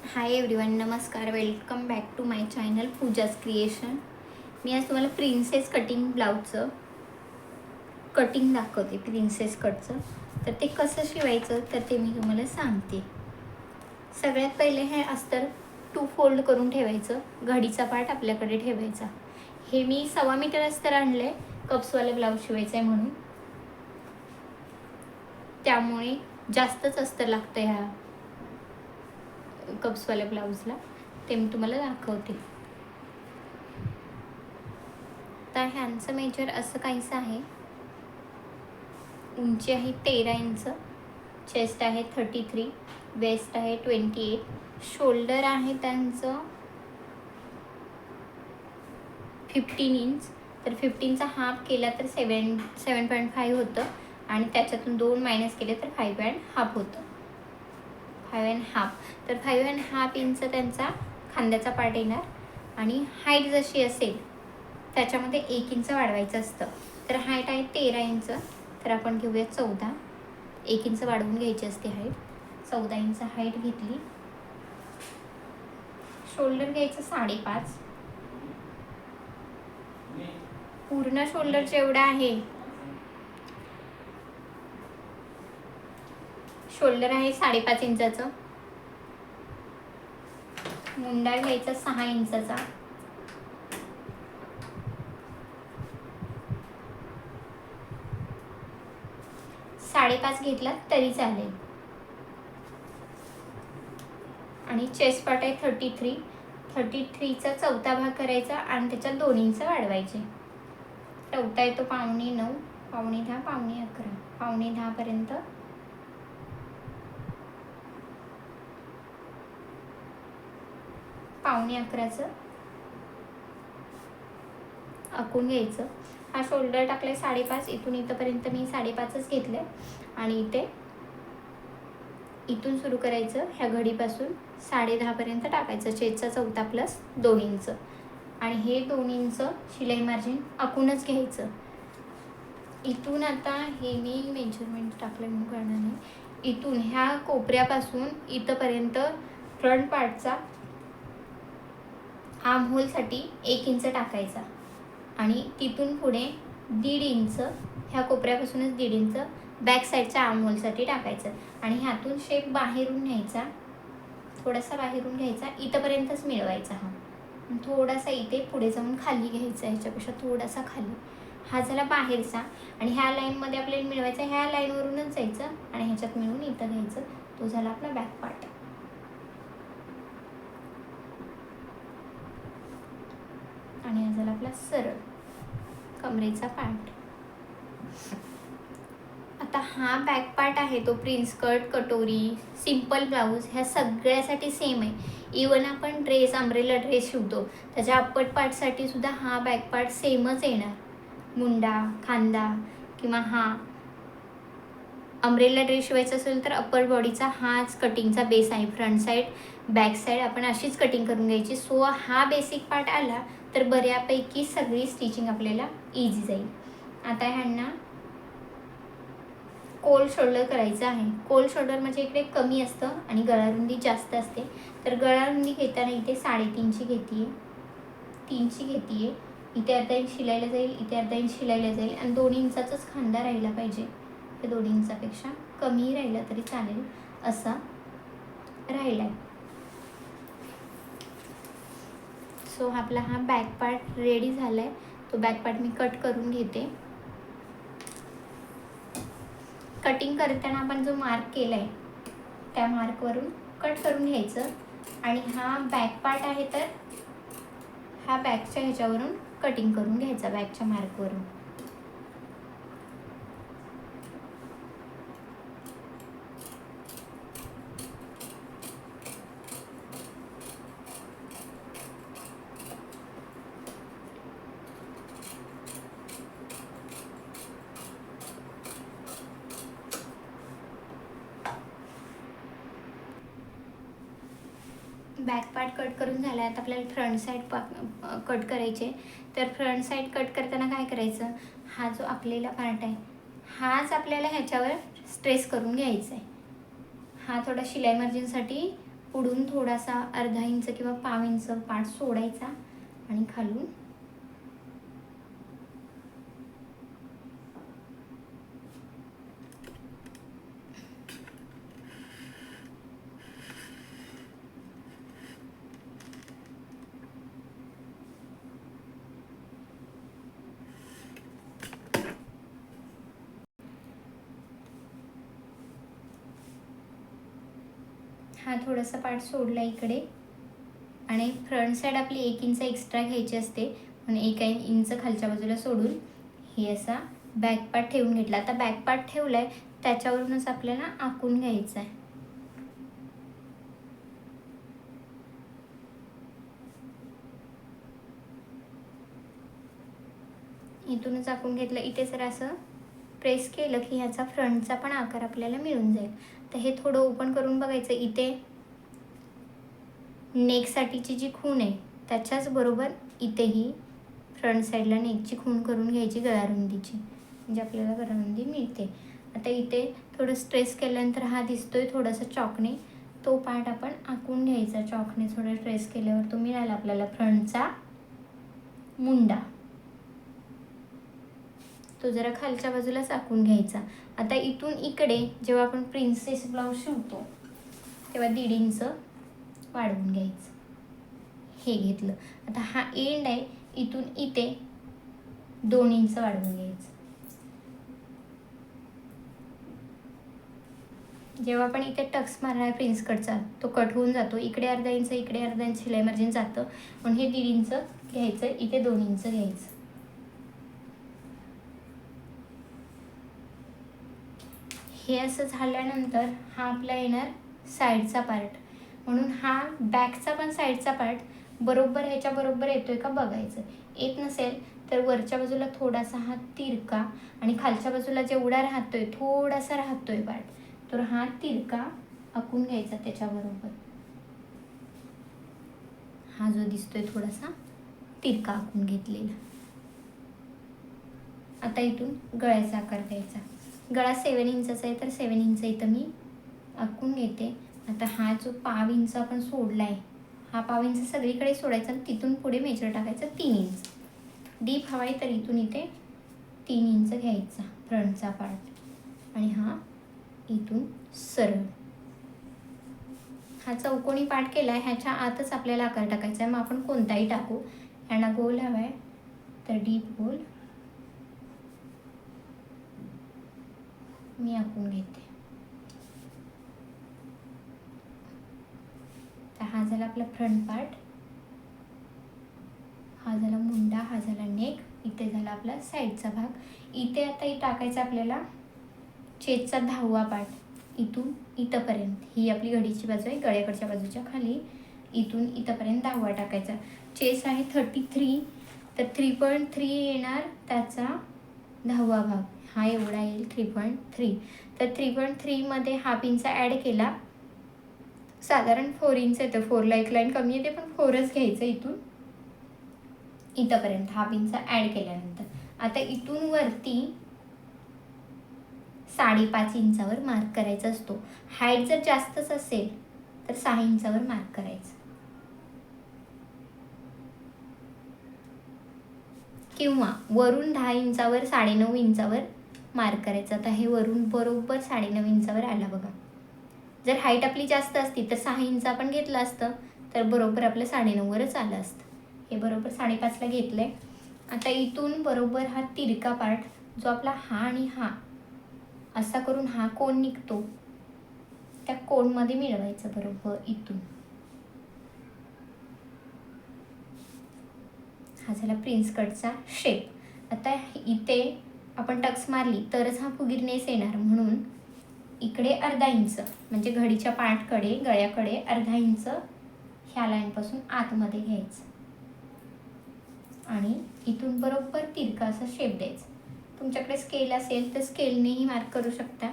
हाय everyone, नमस्कार. Welcome back to my channel Pooja's creation. मी आज तुम्हाला प्रिन्सेस कटिंग ब्लाऊजचं कटिंग दाखवते, प्रिन्सेस कटचं. तर ते कसं शिवायचं तर ते मी तुम्हाला सांगते. सगळ्यात पहिले हे अस्तर 2 फोल्ड करून ठेवायचं. घडीचा पार्ट आपल्याकडे ठेवायचा. हे मी 1.25 मीटर अस्तर आणलं आहे, कप्सवाले ब्लाऊज शिवायचं आहे म्हणून. त्यामुळे जास्तच अस्तर लागतं ह्या कप्सवाल्या ब्लाऊजला. ते मी तुम्हाला दाखवते. तर ह्यांचं मेजर असं काहीसं आहे. उंची आहे 13 इंच, चेस्ट आहे 33, वेस्ट आहे 28, शोल्डर आहे त्यांचं 15 इंच. तर 15चा हाफ केला तर 7.5 होतं आणि त्याच्यातून 2 मायनस केले तर 5.5 होतं. 5.5. तर 5.5 इंच त्यांचा खांद्याचा पार्ट येणार. आणि हाईट जशी असेल त्याच्यामध्ये 1 इंच वाढवायचं असतं. तर हाईट आहे 13 इंच, तर आपण घेऊया 14. 1 इंच वाढवून घ्यायची असते हाईट. 14 इंच हाईट घेतली. शोल्डर घ्यायचं 5.5. पूर्ण शोल्डर जेवढं आहे, शोल्डर आहे 5.5 इंचाचं. मुंडा घ्यायचा 6 इंचाचा. साडेपाच घेतला तरी चालेल. आणि चेस्ट पार्ट आहे 33. 33चा चौथा भाग करायचा आणि त्याच्यात 2 इंच वाढवायचे. चौथा येतो 9:15, 9:10, 9:11, 9:10 पर्यंत. पावणे 11चं आखून घ्यायचं. हा शोल्डर टाकलाय 5.5. इथून इथंपर्यंत मी 5.5च घेतलंय. आणि इथून सुरू करायचं. ह्या घडीपासून 10.5 पर्यंत टाकायचं. चेस्टचा चौथा प्लस 2 इंच. आणि हे 2 इंच शिलाई मार्जिन आखूनच घ्यायचं. इथून आता हे मी मेजरमेंट टाकलं म्हणून कळणार नाही. इथून ह्या कोपऱ्यापासून इथंपर्यंत फ्रंट पार्टचा आर्म होलसाठी 1 इंच टाकायचा. आणि तिथून पुढे 1.5 इंच, ह्या कोपऱ्यापासूनच 1.5 इंच बॅक साईडच्या आर्म होलसाठी टाकायचं. आणि ह्यातून शेप बाहेरून घ्यायचा, थोडासा बाहेरून घ्यायचा, इथंपर्यंतच मिळवायचा. हा थोडासा इथे पुढे जाऊन खाली घ्यायचा, ह्याच्यापेक्षा थोडासा खाली. हा झाला बाहेरचा. आणि ह्या लाईनमध्ये आपल्याला मिळवायचा, ह्या लाईनवरूनच जायचं आणि ह्याच्यात मिळून इथं घ्यायचं. तो झाला आपला बॅक पार्ट. आणि हा झाला आपला सरळ कमरेचा पार्ट. आता हा बॅक पार्ट आहे तो प्रिन्स कट, कटोरी, सिम्पल ब्लाऊज ह्या सगळ्यासाठी सेम आहे. इवन आपण ड्रेस, अम्ब्रेला ड्रेस शिवतो त्याच्या अप्पर पार्टसाठी सुद्धा हा बॅक पार्ट सेमच येणार. मुंडा, खांदा किंवा हा अम्ब्रेला ड्रेस शिवायचा असेल तर अप्पर बॉडीचा हाच कटिंगचा बेस आहे. फ्रंट साईड, बॅक साईड आपण अशीच कटिंग करून घ्यायची. सो हा बेसिक पार्ट आला तर बऱ्यापैकी सगळी स्टिचिंग आपल्याला इझी जाईल. आता ह्यांना कोल शोल्डर करायचं आहे. कोल शोल्डर म्हणजे इकडे कमी असतं आणि गळारुंदी जास्त असते. तर गळारुंदी घेताना इथे 3.5ची घेते, 3ची घेते. इथे अर्धा इंच शिलायला जाईल, इथे अर्धा इंच शिलायला जाईल. आणि 2 इंचाचाच खांदा राहिला पाहिजे. हे 2 इंचापेक्षा कमी राहिला तरी चालेल असा राहिला. सो आपला हा बॅक पार्ट रेडी झाला आहे. तो बॅक पार्ट मी कट करून घेते. कटिंग करताना आपण जो मार्क केला आहे त्या मार्कवरून कट करून घ्यायचं. आणि हा बॅक पार्ट आहे तर हा बॅकच्या ह्याच्यावरून कटिंग करून घ्यायचा, बॅकच्या मार्कवरून. बॅक पार्ट कट करून झाला. आता आपल्याला फ्रंट साईड कट करायचे. तर फ्रंट साईड कट करताना काय करायचं, हा जो आखलेला पार्ट आहे हाच आपल्याला ह्याच्यावर स्ट्रेस करून घ्यायचा आहे. हा थोडा शिलाई मार्जिनसाठी पुढून थोडासा अर्धा इंच किंवा पाव इंच पार्ट सोडायचा आणि खालून हा थोडासा पार्ट सोडला इकडे आणि फ्रंट साईड आपली 1 इंच एक्स्ट्रा घ्यायची असते म्हणून 1 इंच खालच्या बाजूला सोडून हे असा बॅक पार्ट ठेवून घेतला. आता बॅक पार्ट ठेवलाय त्याच्यावरूनच आपल्याला आखून घ्यायचं आहे. इथूनच आखून घेतलं. इथे जर असं प्रेस केलं की ह्याचा फ्रंटचा पण आकार आपल्याला मिळून जाईल. तर हे थोडं ओपन करून बघायचं. इथे नेकसाठीची जी खूण आहे त्याच्याच बरोबर इथेही फ्रंट साईडला नेकची खूण करून घ्यायची गळारुंदीची, म्हणजे आपल्याला गळारुंदी मिळते. आता इथे थोडं स्ट्रेस केल्यानंतर हा दिसतोय थोडासा चॉकने, तो पार्ट आपण आखून घ्यायचा. चॉकने थोडं ट्रेस केल्यावर तो मिळाला आपल्याला फ्रंटचा मुंडा. तो जरा खालच्या बाजूलाच आखून घ्यायचा. आता इथून इकडे जेव्हा आपण प्रिन्सेस ब्लाऊज शिवतो तेव्हा 1.5 इंच वाढवून घ्यायचं. हे घेतलं. आता हा एंड आहे, इथून इथे 2 इंच वाढवून घ्यायचं. जेव्हा आपण इथे टक्स मारणार प्रिन्स कटचा तो कट होऊन जातो. इकडे अर्धा इंच इकडे अर्धा इंच शिलाई मार्जिन जातं म्हणून हे 1.5 इंच घ्यायचं, इथे 2 इंच घ्यायचं. हे असं झाल्यानंतर हा आपला येणार साईडचा पार्ट, म्हणून हा बॅकचा पण साईडचा पार्ट बरोबर ह्याच्या बरोबर येतोय का बघायचं. येत नसेल तर वरच्या बाजूला थोडासा हा तिरका आणि खालच्या बाजूला जेवढा राहतोय थोडासा राहतोय पार्ट, तर हा तिरका आखून घ्यायचा त्याच्याबरोबर. हा जो दिसतोय थोडासा तिरका आखून घेतलेला. आता इथून गळ्याचा आकार द्यायचा. गळा 7 इंचाचा आहे तर 7 इंच इथं मी आखून घेते. आता हा जो पाव इंच आपण सोडला आहे, हा पाव इंच सगळीकडे सोडायचा आणि तिथून पुढे मेजर टाकायचं 3 इंच. डीप हवा आहे तर इथून इथे 3 इंच घ्यायचा फ्रंटचा पार्ट आणि हा इथून सरळ. हा चौकोनी पार्ट केला आहे, ह्याच्या आतच आपल्याला आकार टाकायचा आहे. मग आपण कोणताही टाकू. ह्यांना गोल हवा आहे तर डीप गोल मी आखून घेते. तर हा झाला आपला फ्रंट पार्ट, हा झाला मुंडा, हा झाला नेक, इथे झाला आपला साईडचा भाग. इथे आता टाकायचा आपल्याला चेस्टचा 10वा पार्ट. इथून इथंपर्यंत ही आपली घडीची बाजू आहे, गळ्याकडच्या बाजूच्या खाली इथून इथंपर्यंत 10वा टाकायचा. चेस्ट आहे 33 तर 3.3 येणार त्याचा 10वा भाग. हा एवढा येईल 3.3. तर 3.3 मध्ये हाफ इंच ॲड केला, साधारण 4 इंच येतं. 4ला एक लाईन कमी येते पण 4च घ्यायचं इथून इथंपर्यंत हाफ इंच ॲड केल्यानंतर. आता इथून वरती 5.5 इंचावर मार्क करायचा असतो. हाईट जर जास्तच असेल तर 6 इंचावर मार्क करायचं किंवा वरून 10 इंचावर 9.5 इंचावर मार्क करायचं. आता हे वरून बरोबर 9.5 इंचावर आला बघा. जर हाईट आपली जास्त असती तर 6 इंच आपण घेतलं असतं तर बरोबर आपलं 9.5वरच आलं असतं. हे बरोबर 5.5ला घेतलंय. आता इथून बरोबर हा तिरका पार्ट जो आपला हा आणि हा असा करून हा कोण निघतो त्या कोणमध्ये मिळवायचं बरोबर इथून. हा झाला प्रिन्स कटचा शेप. आता इथे आपण टक्स मारली तरच हा फुगीरनेस येणार म्हणून इकडे अर्धा इंच म्हणजे घडीच्या पार्टकडे गळ्याकडे अर्धा इंच ह्या लाईनपासून आतमध्ये घ्यायचं आणि इथून बरोबर तिरका असा शेप द्यायचा. तुमच्याकडे स्केल असेल तर स्केलनेही मार्क करू शकता.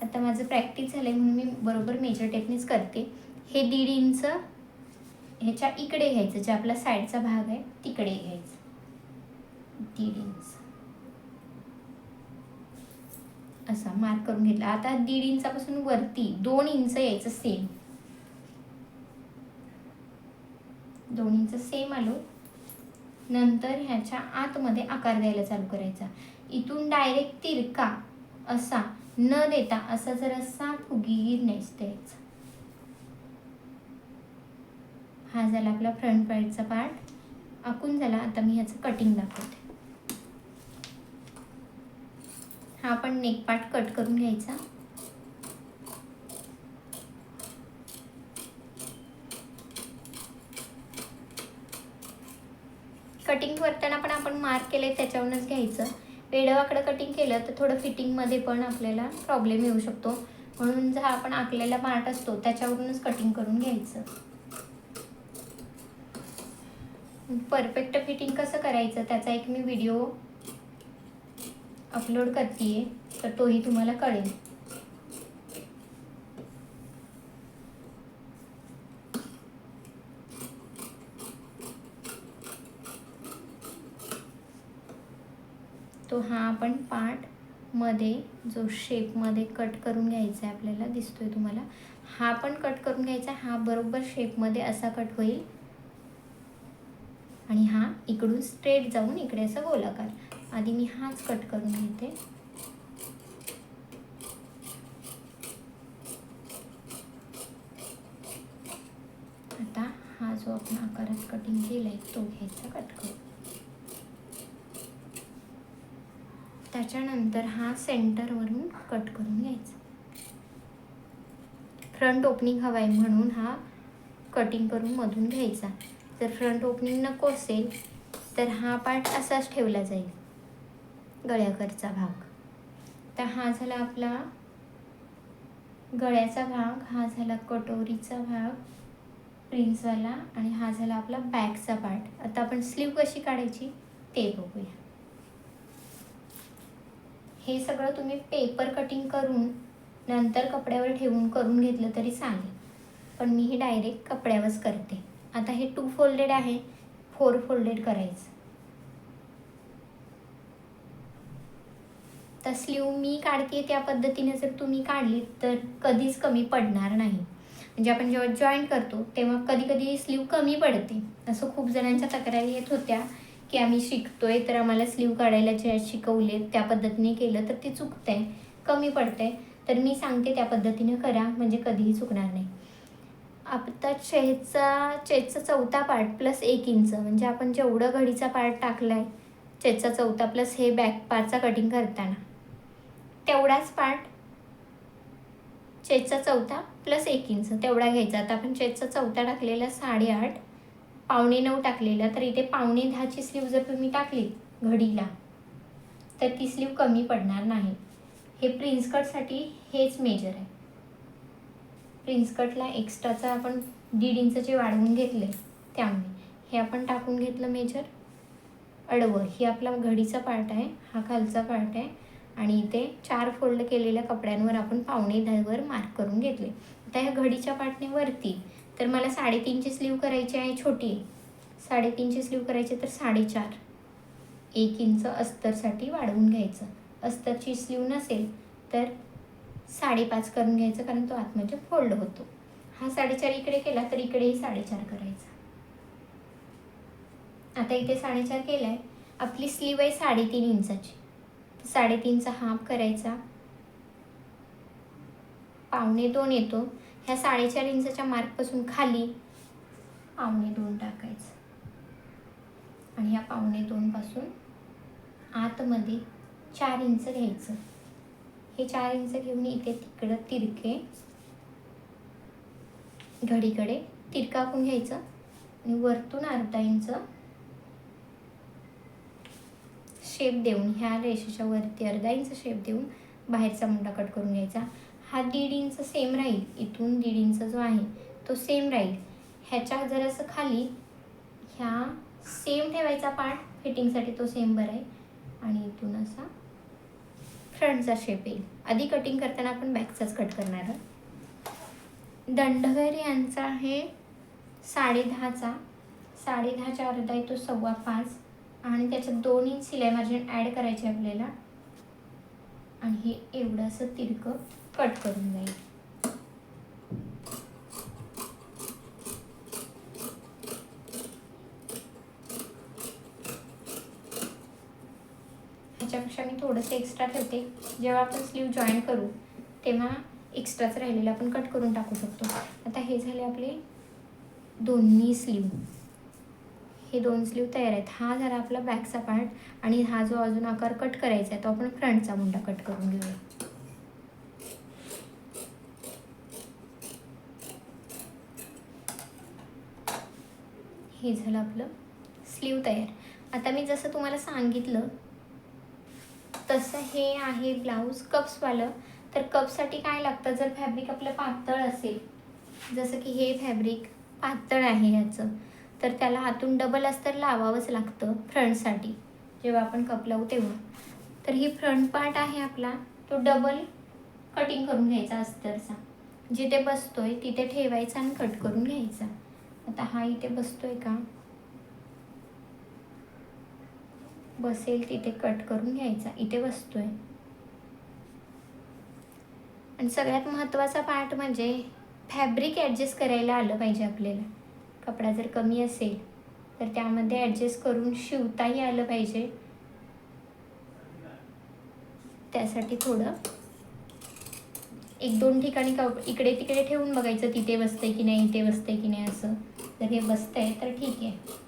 आता माझं प्रॅक्टिस झालं आहे म्हणून मी बरोबर मेजर टेपनेच करते. हे 1.5 इंच ह्याच्या इकडे घ्यायचं, जे आपला साईडचा भाग आहे तिकडे घ्यायचं 1.5 इंच असा मार्क करून घेतला. आता 1.5 इंचापासून वरती 2 इंच यायचं सेम. 2 इंच सेम आलो. नंतर ह्याच्या आतमध्ये आकार द्यायला चालू करायचा. इथून डायरेक्ट तिरका असा न देता असा जरासा फुगीर नेस द्यायचा. हा झाला आपला फ्रंट पार्टचा पार्ट आखून झाला. आता मी ह्याचं कटिंग दाखवते. हा पण नेक पार्ट कट करून घ्यायचा. कटिंग करताना पण आपण मार्क केले त्याच्यावरूनच घ्यायचं. वेडवाकडं कटिंग केलं तर थोडं फिटिंगमध्ये पण आपल्याला प्रॉब्लेम येऊ शकतो. म्हणून जो आपण आखलेला पार्ट असतो त्याच्यावरूनच कटिंग करून घ्यायचं. परफेक्ट फिटिंग कसं करायचं त्याचा एक मी व्हिडिओ अपलोड करते, तर तोही तुम्हाला कळेल. तो हा आपण पार्ट मध्ये जो शेपमध्ये कट करून घ्यायचा आहे आपल्याला, दिसतोय तुम्हाला, हा पण कट करून घ्यायचा. हा बरोबर शेपमध्ये असा कट होईल आणि हा इकडून स्ट्रेट जाऊन इकडे असा गोलाकार. आधी मी हाच कट करून घेते. आता हा जो आपण आकारात कटिंग केलाय तो घ्यायचा कट करून. त्याच्यानंतर हा सेंटरवरून कट करून घ्यायचा. फ्रंट ओपनिंग हवा आहे म्हणून हा कटिंग करून मधून घ्यायचा. जर फ्रंट ओपनिंग नको असेल तर हा पार्ट असाच ठेवला जाईल, गळ्याकडचा भाग. तर हा झाला आपला गळ्याचा भाग, हा झाला कटोरीचा भाग प्रिन्सवाला, आणि हा झाला आपला बॅकचा पार्ट. आता आपण स्लीव कशी काढायची ते बघूया. हे सगळं तुम्ही पेपर कटिंग करून नंतर कपड्यावर ठेवून करून घेतलं तरी चालेल, पण मी हे डायरेक्ट कपड्यावरच करते. आता हे 2 फोल्डेड आहे, 4 फोल्डेड करायचं. तर स्लीव मी काढते त्या पद्धतीने जर तुम्ही काढली तर कधीच कमी पडणार नाही. म्हणजे आपण जेव्हा जॉईंट करतो तेव्हा कधी कधी स्लीव कमी पडते. असं खूप जणांच्या तक्रारी येत होत्या की आम्ही शिकतोय तर आम्हाला स्लीव काढायला जे शिकवले त्या पद्धतीने केलं तर ते चुकतंय, कमी पडतंय. तर मी सांगते त्या पद्धतीने करा, म्हणजे कधीही चुकणार नाही. आता चेस्टचा चौथा पार्ट प्लस 1 इंच, म्हणजे आपण जेवढं घडीचा पार्ट टाकलाय चेस्टचा चौथा प्लस हे बॅक पार्टचा कटिंग करताना तेवढाच पार्ट चेस्टचा चौथा प्लस 1 इंच तेवढा घ्यायचा. आता आपण चेस्टचा चौथा टाकलेला 8.5, 9.25 टाकलेला, तर इथे 9.10ची स्लीव जर तुम्ही टाकली घडीला तर ती स्लीव कमी पडणार नाही. हे प्रिन्स कटसाठी हेच मेजर आहे. प्रिन्स कटला एक्स्ट्राचा आपण 1.5 इंचचे वाढवून घेतले, त्यामुळे हे आपण टाकून घेतलं मेजर अडवं. ही आपला घडीचा पार्ट आहे, हा खालचा पार्ट आहे, आणि इथे 4 फोल्ड केलेल्या कपड्यांवर आपण 9.25वर मार्क करून घेतले. आता ह्या घडीच्या पार्टने वरती तर मला 3.5ची स्लीव करायची आहे, छोटी 3.5ची स्लीव करायची तर 4.5, 1 इंच अस्तरसाठी वाढवून घ्यायचं. अस्तरची स्लीव नसेल तर 5.5 करून घ्यायचं, कारण तो आतमध्ये फोल्ड होतो. हा 4.5 इकडे केला तर इकडेही 4.5 करायचा. आता इथे 4.5 केलाय. आपली स्लीव आहे 3.5 इंचाची, 3.5चा हाफ करायचा, 1.25 येतो. ह्या 4.5 इंचाच्या मार्कपासून खाली 1.25 टाकायचं, आणि ह्या 1.25 पासून आतमध्ये 4 इंच घ्यायचं. हे 4 इंच घेऊन इथे तिकडं तिरके घडीकडे तिरका आखून घ्यायचं, आणि वरतून 1/2 इंच शेप देऊन ह्या रेषेच्या वरती 1/2 इंच शेप देऊन बाहेरचा मुंडा कट करून घ्यायचा. हा 1.5 इंच सेम राहील, इथून 1.5 इंच जो आहे तो सेम राहील. ह्याच्या जरासं खाली ह्या सेम ठेवायचा पार्ट फिटिंगसाठी, तो सेम बरा आहे, आणि इथून असा फ्रंटचा शेप येईल. आधी कटिंग करताना आपण बॅकचाच कट करणार आहोत. दंडघर यांचा आहे 10.5चा, 10.5च्या अर्धा आहे तो 5.25, आणि त्याच्यात 2 इंच सिलाई मार्जिन ॲड करायचे आपल्याला, आणि हे एवढं असं तिरकं कट करून जाईल. त्यापेक्षा मी थोडंसं एक्स्ट्रा ठेवते. जेव्हा आपण स्लीव जॉईन करू तेव्हा एक्स्ट्राच राहिलेलं आपण कट करून टाकू शकतो. आता हे झाले आपले दोन्ही स्लीव. हे 2 स्लीव तयार आहेत. हा झाला आपला बॅकचा पार्ट आणि हा जो अजून आकार कट करायचा आहे तो आपण फ्रंटचा मुंडा कट करून घेऊया. हे झालं आपलं स्लीव तयार. आता मी जसं तुम्हाला सांगितलं तसं हे आहे ब्लाऊज कप्सवालं. तर कपसाठी काय लागतं, जर फॅब्रिक आपलं पातळ असेल, जसं की हे फॅब्रिक पातळ आहे ह्याचं, तर त्याला आतून डबल अस्तर लावावंच लागतं फ्रंटसाठी जेव्हा आपण कप लावू तेव्हा. तर ही फ्रंट पार्ट आहे आपला, तो डबल कटिंग करून घ्यायचा अस्तरचा. जिथे बसतोय तिथे ठेवायचा आणि कट करून घ्यायचा. आता हा इथे बसतोय का, बसेल तिथे कट करून घ्यायचा. इथे बसतोय. आणि सगळ्यात महत्त्वाचा पार्ट म्हणजे फॅब्रिक ॲडजस्ट करायला आलं पाहिजे आपल्याला. कपडा जर कमी असेल तर त्यामध्ये ॲडजस्ट करून शिवताही आलं पाहिजे. त्यासाठी थोडं 1-2 ठिकाणी इकडे तिकडे ठेवून बघायचं, तिथे बसतंय की नाही, इथे बसतंय की नाही. असं जर हे बसतंय तर ठीक आहे.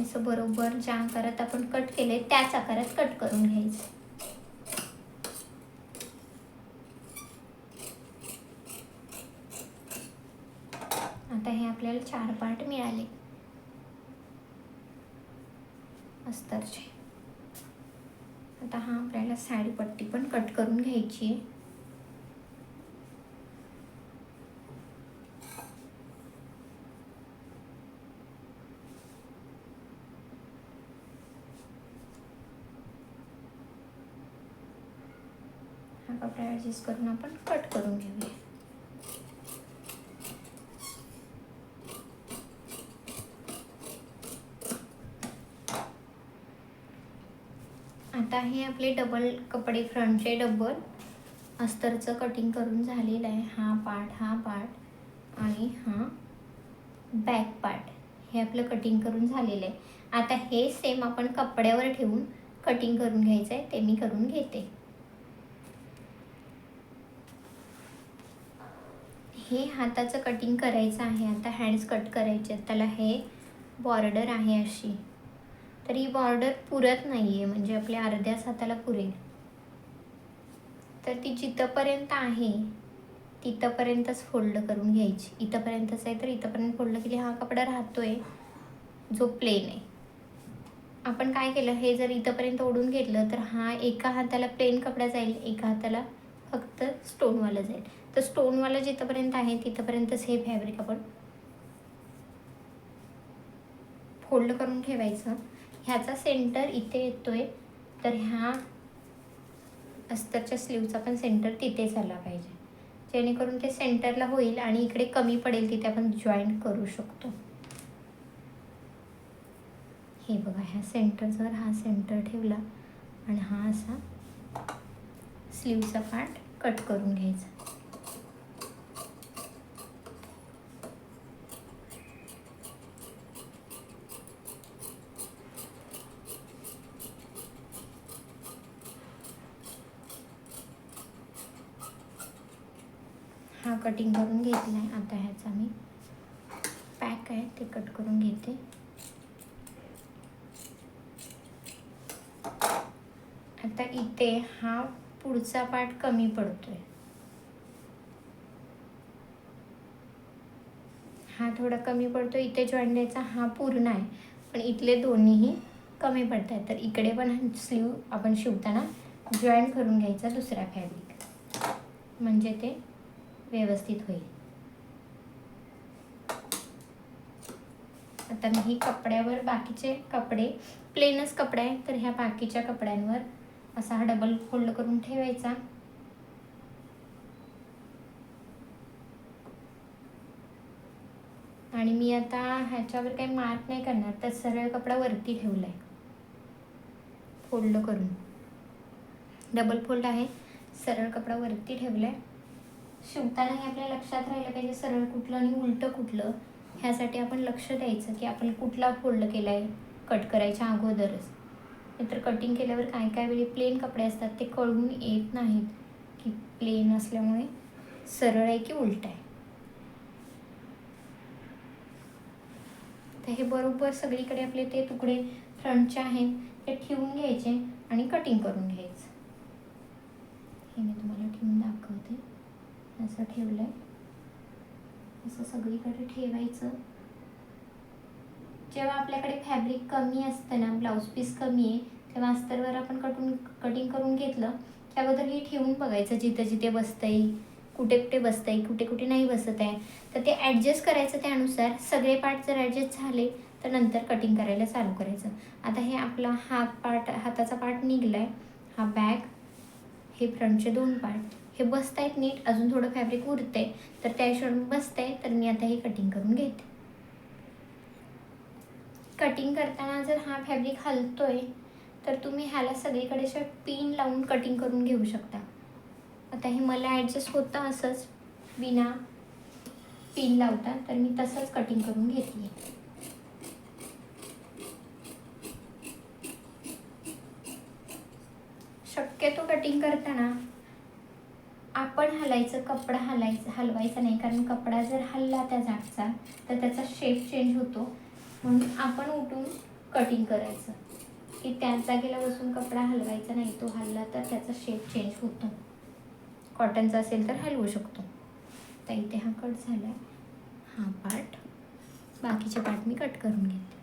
असं बरोबर ज्या आकारात आपण कट केले त्याच आकारात कट करून घ्यायचं. आता हे आपल्याला 4 पार्ट मिळाले अस्तरचे. आता हा आपल्याला साडी पट्टी पण कट करून घ्यायची आहे. हा कपडा ॲडजस्ट करून आपण कट करून घेऊया. आता हे आपले डबल कपडे फ्रंटचे डबल अस्तरचं कटिंग करून झालेलं आहे. हा पार्ट आणि हा बॅक पार्ट हे आपलं कटिंग करून झालेलं आहे. आता हे सेम आपण कपड्यावर ठेवून कटिंग करून घ्यायचं आहे. ते मी करून घेते. हे हाताचं कटिंग करायचं आहे. आता हँड्स कट करायचे. त्याला हे बॉर्डर आहे अशी, तर ही बॉर्डर पुरत नाही आहे, म्हणजे आपल्या अर्ध्याच हाताला पुरेल. तर ती जिथंपर्यंत आहे तिथंपर्यंतच फोल्ड करून घ्यायची. इथंपर्यंतच आहे तर इथंपर्यंत फोल्ड केली. हा कपडा राहतोय जो प्लेन आहे. आपण काय केलं, हे जर इथंपर्यंत ओढून घेतलं तर हा एका हाताला प्लेन कपडा जाईल, एका हाताला फक्त स्टोनवाला जाईल. तर स्टोनवाला जिथंपर्यंत आहे तिथंपर्यंतच हे फॅब्रिक आपण फोल्ड करून ठेवायचं. ह्याचा सेंटर इथे येतोय, तर ह्या अस्तरच्या स्लीवचा पण सेंटर तिथेच आला पाहिजे, जेणेकरून ते सेंटरला होईल आणि इकडे कमी पडेल तिथे आपण जॉईंट करू शकतो. हे बघा, ह्या सेंटर जर हा सेंटर ठेवला आणि हा असा स्लीवचा पार्ट कट करून घ्यायचा. हा कटिंग करून घेतला आहे. आता ह्याचा मी पॅक आहे ते कट करून घेते. आता इथे हा पुढचा पार्ट कमी पडतोय, हा थोडा कमी पडतो. इथे जॉईंट द्यायचा. हा पूर्ण आहे पण इथले दोन्हीही कमी पडत आहेत, तर इकडे पण स्लीव आपण शिवताना जॉईंट करून घ्यायचा दुसरा फॅब्रिक, म्हणजे ते व्यवस्थित होईल. आता मी ही कपड्यावर, बाकीचे कपडे प्लेनच कपडा आहे तर ह्या बाकीच्या कपड्यांवर असा हा डबल फोल्ड करून ठेवायचा. आणि मी आता ह्याच्यावर काही मार्क नाही करणार, तर सरळ कपडा वरती ठेवलाय फोल्ड करून. डबल फोल्ड आहे, सरळ कपडा वरती ठेवलाय. शिवतानाही आपल्या लक्षात राहिलं पाहिजे सरळ कुठलं आणि उलटं कुठलं, ह्यासाठी आपण लक्ष द्यायचं की आपण कुठला फोल्ड केला आहे कट करायच्या अगोदरच. नाहीतर कटिंग केल्यावर काय काय वेळी प्लेन कपडे असतात ते कळून येत नाहीत की प्लेन असल्यामुळे सरळ आहे की उलट आहे. तर हे बरोबर सगळीकडे आपले ते तुकडे फ्रंटचे आहेत ते ठेवून घ्यायचे आणि कटिंग करून घ्यायचं. हे मी तुम्हाला ठेवून दाखवते. असं ठेवलं आहे, असं सगळीकडे ठेवायचं. जेव्हा आपल्याकडे फॅब्रिक कमी असतं ना, ब्लाऊज पीस कमी आहे, तेव्हा अस्तरवर आपण कटिंग करून घेतलं की अगोदर हे ठेवून बघायचं जिथे जिथे बसतंय, कुठे कुठे बसतंय, कुठे कुठे नाही बसत आहे. तर ते ॲडजस्ट करायचं त्यानुसार. सगळे पार्ट जर ॲडजस्ट झाले तर नंतर कटिंग करायला चालू करायचं. आता हे आपला हाताचा पार्ट निघला आहे, हा बॅक, हे फ्रंटचे 2 पार्ट हे बसत आहेत नीट. अजून थोडं फॅब्रिक उरते तर त्या हिशोबाने बसत आहे. तर मी आता हे कटिंग करून घेते. कटिंग करताना जर हा फॅब्रिक हलतोय तर तुम्ही ह्याला सगळीकडे अशा पिन लावून कटिंग करून घेऊ शकता. आता हे मला ॲडजस्ट होतं असंच बिना पिन लावता, तर मी तसंच कटिंग करून घेतली. शक्यतो कटिंग करताना आपण कपडा हलवायचा नाही, कारण कपडा जर हलला त्या जागचा तर त्याचा शेप चेंज होतो. म्हणून आपण उठून कटिंग करायचं की त्याच जागेला बसून कपडा हलवायचा नाही. तो हलला तर त्याचा शेप चेंज होतो. कॉटनचा असेल तर हलवू शकतो. तर इथे हा कट झाला आहे, हा पार्ट. बाकीचे पार्ट मी कट करून घेते.